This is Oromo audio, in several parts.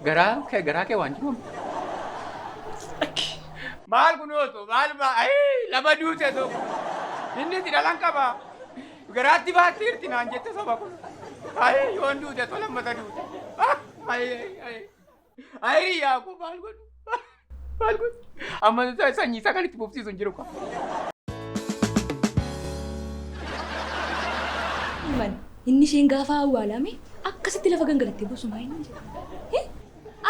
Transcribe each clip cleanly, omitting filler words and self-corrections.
garaa kee waan jiruun. Maal kunuutu maal lama duute tokko inni itti dhalan qaba garaatti baattiirti naan jette saba kun yoon duute to lammata duute riyyaa koo maal godhu amma sanyii isaa kan itti bufsiisu hin jiru kwa. Inni isheen gaafa awwaalame akkasitti lafa gangalattee bosona inni jedha.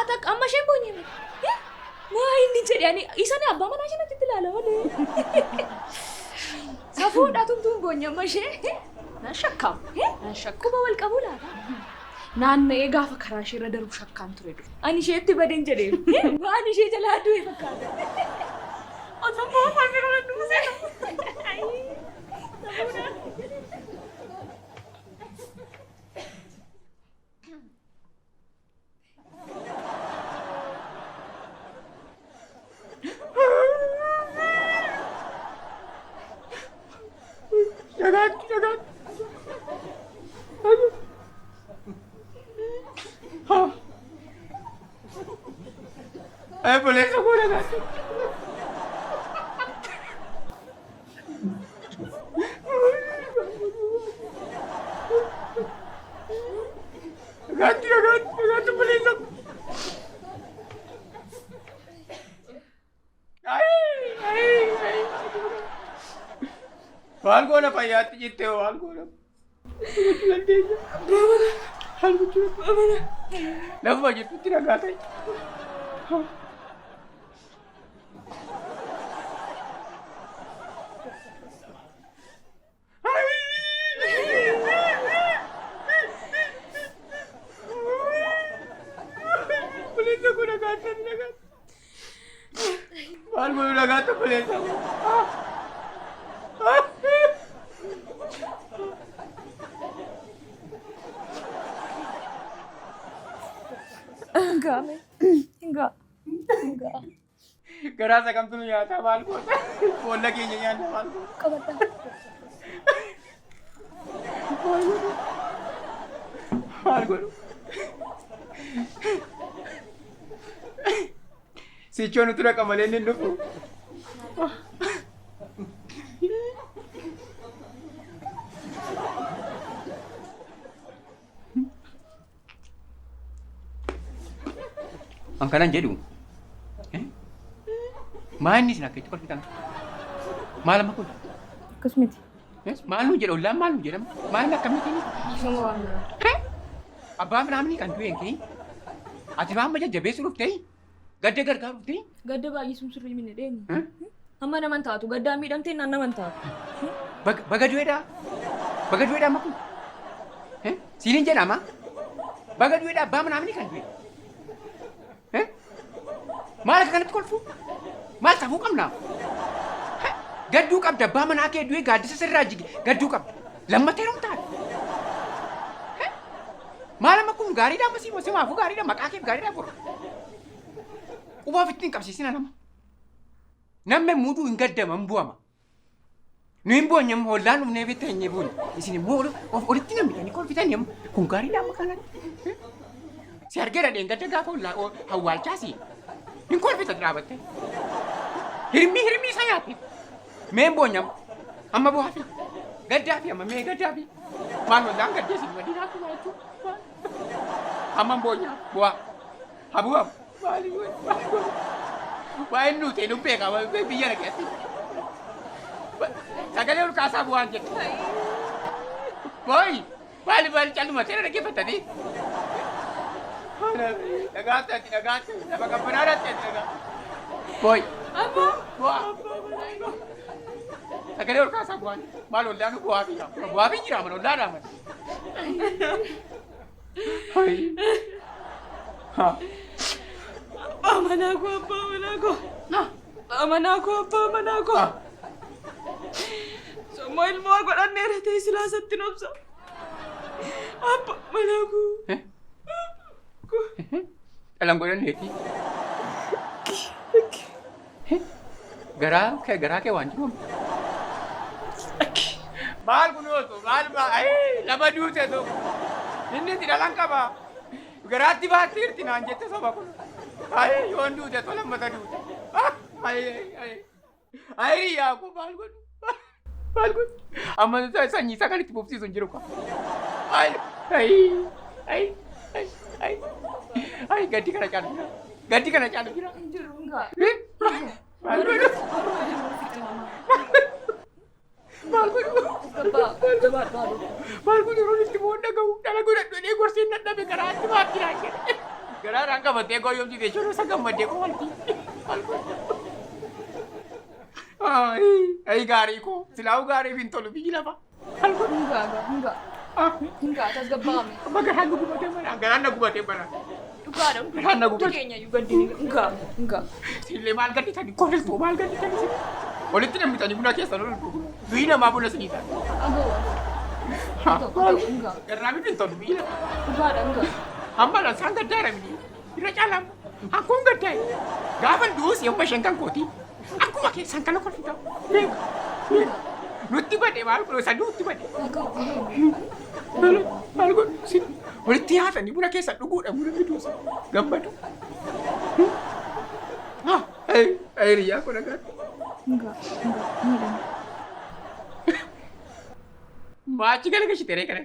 Ata amma isheen boonyame. Waa inni jedhani isaan abbaa manaa isheen itti ilaala malee. Safuudha tumtuun boonyama ishee. Shakkaam. Quba wal qabu laata? Naanna'ee gaafa karaa ishee irra darbu shakkaan ture dur. Ani isheetti badeen jedhee. Waan ishee jalaa du'e fakkaata. Otoo boofaa yeroo duusee. Safuudha. Jagat. Boleh aku jagat. Jagat boleh aku. Hal ko na payati jitte ho hal ko na. Hal ko na. Lafa jitte tinagata. Pulis ako nagata. Hal ko nagata pulis ako. Enggak. Gerasa kam tu nyata malku. Bola kini nyata malku. Kabata. Malku. Si John tu dah kembali ni dulu. Angkaran jedhu. Maal ni sinakka itti kolfitan? Maal amma kun? Akkas miti. Maal nu jedhu ollaan maal nu jedhama? Maal akkamitti? Abbaa naamni kan du'e kee? Ati maamma jajjabeessu dhuftee? Gadda gargaaru dhuftee? Gadda baay'ee sumsurrii minne dheeni. Amma naman taatu gaddaa miidhamtee naan naman taatu. Baga du'eedhaa? Baga du'eedhaa amma kun? Siiniin jedhama? Baga du'eedhaa abbaa naamni kan du'e? Maal akka kanatti kolfu? Maal safuu qabnaa? Gadduu qabda abbaa manaa kee du'e gaaddisa sirraa jige gadduu qabda. Lammattee yeroo taate. Maal amma kun gaariidhaa amma siima simaafuu gaariidhaa maqaa keef gaariidhaa bora. Qubaaf ittiin qabsiisina nama. Namni muuduu hin gaddama hin bu'ama. Nu hin boonyam hollaan dhufnee bitta hin buune. Isin immoo olitti namni kan kolfitan kun gaariidhaa amma kanatti. Si argeera dheengadda gaafa hawwaalchaasi. Hin kolfita dhaabatte. Hirmii isaa nyaate. Mee hin boonyam. Amma bu'aafi. Gaddaafi amma mee gaddaafi. Maal hollaan gaddeesi madii naaf bu'aa jechuudha. Amma hin boonyam bu'aa. Habu'am. Maali waa inni nuti nu beeka biyya na keessatti. Sagalee ol kaasaa bu'aan jedhu. Maali calluma seera dhaggeeffatanii. Dhagaatti lafa qabbanaadhaatti dhagaa. Sagalee ol kaasaa bu'aan maal ollaan bu'aafi jira mana ollaadhaa mana. Abbaa manaa koo. Sommoo ilmoo godhanneera ta'e silaasatti nobsa. Abbaa manaa koo. Dhalaan godhanneeti. Garaa kee waan jiruun. Maal kunuutu maal lama duute tokko inni itti dhalan qaba Garaatti baatteerti naan jette saba kun. Ayi yoon duute tola mata duute. Ayi yaa ko maal godhu. Maal godhu. Amma sanyii isaa kan itti bobsiisu hin jiru kwa. Ayi gaddi kana caalu jira. Gaddi kana caalu jira. Jiru enggak. Maal godhu. Maal godhu. Coba baru. Maal godhu yeroo itti boon dhaga'u dhala godhadhu jedhee gorsiin dadhabe garaatti baatti naan jedhe. Garaa raan qabattee gooyyoomsite jechuun isa gammaddee qomalti. Maal godhu. Ayi gaarii koo silaa'u gaarii fi hin tolu biyyi lafa. Maal godhu. Enggak. Enggak, atas gebame. Amma garaan na gubatee mana. Garaan na gubatee mana. Juga dong. Garaan na gubatee. Kayaknya juga dini. Enggak. Sillee maal gaddi tani kooliltuu maal gaddi tani si. Walitti namni buna keessa lolu. Duyi namaa buna sinii ta'a. Enggak. Garraa miti hin tolu biyyi lafa. Juga enggak. Amma lansaan gaddaa ramini. Irra caalaa akkuun gaddaa. Gaafa du'us yomma isheen kan kooti. Akkuma keessaan kana kolfita. Nutti bade maal godhu saduu nutti bade. Maal godhu walitti haatanii buna keessa dhuguudha buna fiduusa gammadu. Ayiriyaa kun agarra. Enggak. Maachi gala gashiteree kana.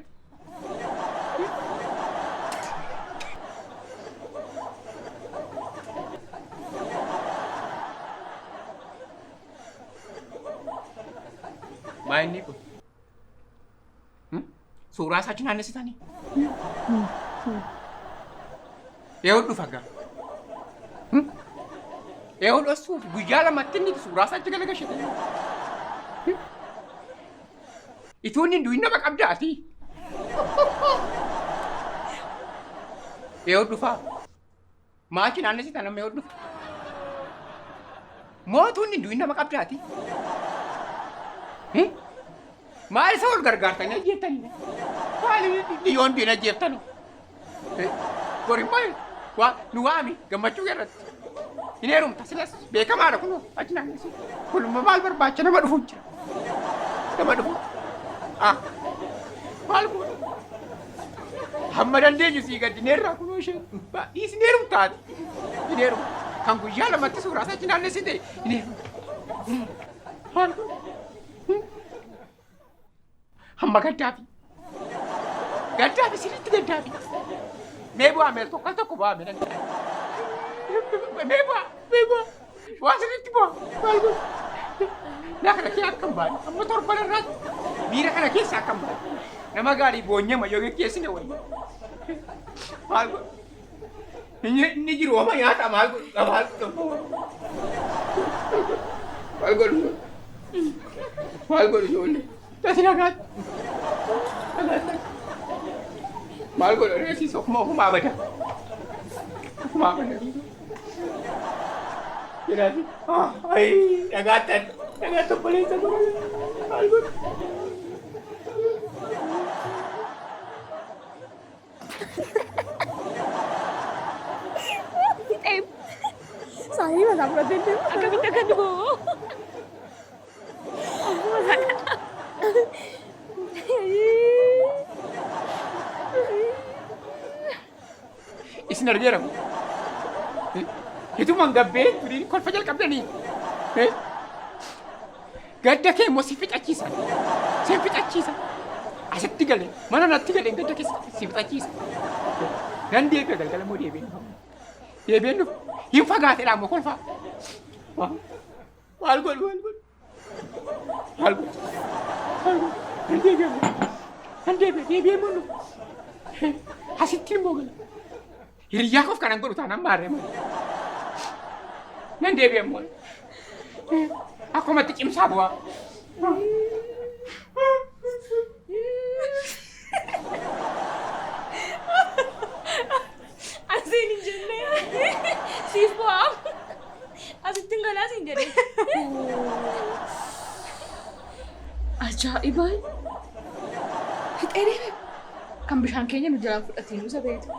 Maini kun. Suuraa isaa cinaan nesitanii. Yoo dhufa gaa. Yoo dhoosuuf guyyaa lamatti inni suuraa isaa achi galagashatanii. Ituun hin du'in nama qabdaati. Yoo dhufa. Maa cinaan nesitan amma yoo dhufa. Mootuun hin du'in nama qabdaati. Maal isa wal gargaartanii ajjeettanii? Maali yoon diin ajjeettanu? Gorimmaa nu waami gammachuu irratti. Hin heerumta silas beekamaadha kun achi naannesi. Kun maal barbaacha nama dhufuun jira. Nama dhufu. Maal kun? Hamma dandeenyu sii gaddi neerraa kunoo ishee. Dhiisi heerumtaati. Hin heerumta. Kan guyyaa lamatti suuraa isaa achi naannesite hin heerumta. Maal kun? Hamma gaddaafi. Gaddaafi sirriitti gaddaafi. Mee bu'aa meel tokko bu'aa mee danda'a. Mee bu'aa. Waa sirriitti bu'aa. Maal godhu. Naa kana kee akkam baane. Amma torban irraatti miira kana keessa akkam baane. Nama gaarii boonyama yoo geggeessine wayya. Maal godhu. Inni jiru hooma nyaata maal godhu. Maal godhu. Maal godhu ijoollee. Tasi nagaat. Maal godhu reesiis ofumaa bada. Ofumaa bada. Jiraati. Dhagaattan boleessa godhu. Maal godhu. Saya masak protein dulu. Agak minta kan dulu. Aku masak. Isin argeera. Itumaan gabbee turii kolfa jalqabdanii. Gadda kee immoo si fixachiisa. Si fixachiisa. Asitti galee mana natti galee gadda kee si fixachiisa. Nan deebi'a galgala moo deebi'een. Deebi'een dhufu. Hin fagaateedha ammoo kolfaa. Maal godhu. Nan deebi'ee immoo dhufu. Asitti immoo gala. Hiriyaa koof kanan godhu taanaan maarree malee. Nan deebi'ee immoo. Akkumatti cimsaa bu'aa. Asin hin jenne. Siif bu'aa. Asitti hin galaa siin jedhe. Ajaa'iba! Hixee deeme! Kan bishaan keenya nu jalaan fudhatiin nu isa beektu.